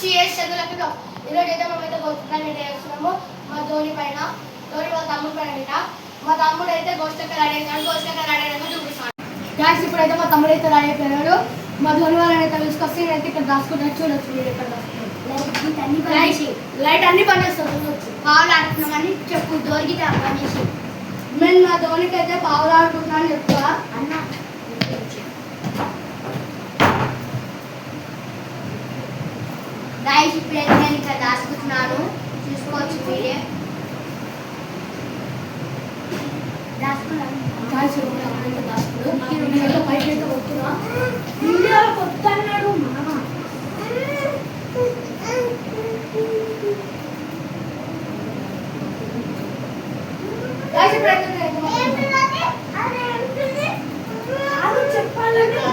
CS చదువులకు ఈరోజు అయితే మేమైతే గోస్టక్కర్ రెడీ చేస్తున్నాము మా ధోని పైన ధోని వాళ్ళ తమ్ముడు పైన మా తమ్ముడు అయితే గోస్టక్కర్ రెడీ అయినాడు గోస్టక్కర్ రెడీ అయినా చూపిస్తాను గ్యాస్ ఇప్పుడైతే మా తమ్ముడు అయితే రెడీ అయిపోయినాడు మా ధోని వాళ్ళని అయితే తీసుకొస్తే అయితే ఇక్కడ దాచుకుంటారు చూడొచ్చు మీరు ఇక్కడ లైట్ అన్ని పనిచేస్తారు పావులు ఆడుతున్నామని చెప్పు దొరికితే పనిచేసి నేను మా ధోనికి అయితే పావులు ఆడుకుంటున్నాను చెప్తా అన్న గాయస్ ఇప్పుడైతే నేను ఇక్కడ దాచుకుంటున్నాను చూసుకోవచ్చు మీరే చెప్పాలంటే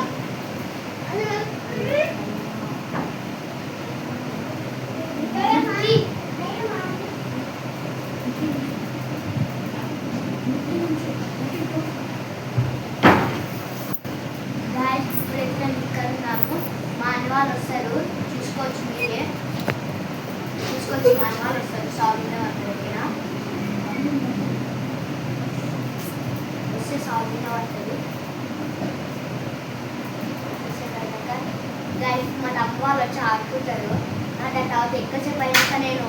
మా అన్న వాళ్ళు వస్తారు చూసుకోవచ్చు మీరే చూసుకోవచ్చు మా అన్న వాళ్ళు వస్తారు సాగులో దగ్గర వస్తే సాగులో పడుతుంది గైస్ మా తమ్ముడు వాళ్ళు వచ్చి ఆడుకుంటారు నా తర్వాత ఎక్కువసేపు అయినాక నేను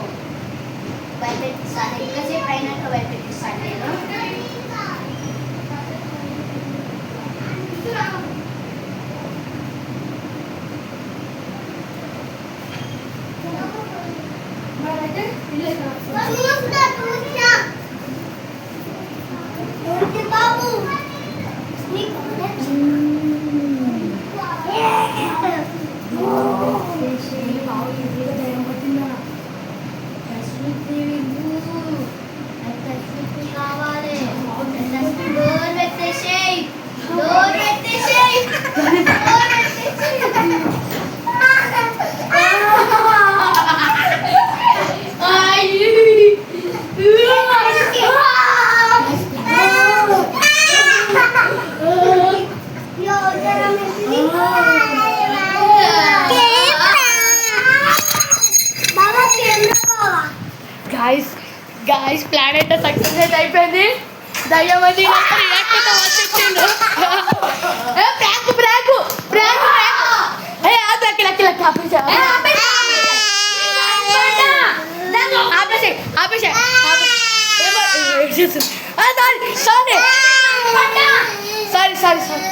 భయపెట్టిస్తాను ఎక్కువసేపు అయినాక భయపెట్టిస్తాను నేను గాయస్ ప్లాన్ అయితే సక్సెస్ అయితే అయిపోయింది దయ్యమని వచ్చిండు ప్రాంక్ ప్రాంక్ ప్రాంక్ ఆపేసే సారీ సారీ సారీ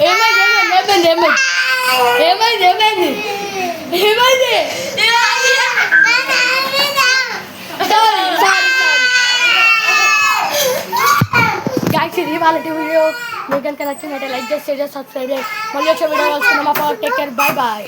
ఏమైంది ఏమైంది ఏమైంది ఏమైంది గాయస్ ఇది వాళ్ళ వీడియో మీకు కనుక నచ్చినట్టే లైక్ చేసి షేర్ చేసి సబ్స్క్రైబ్ చేసి మళ్ళీ వచ్చే వీడియో వస్తున్నాం. Take care, bye bye.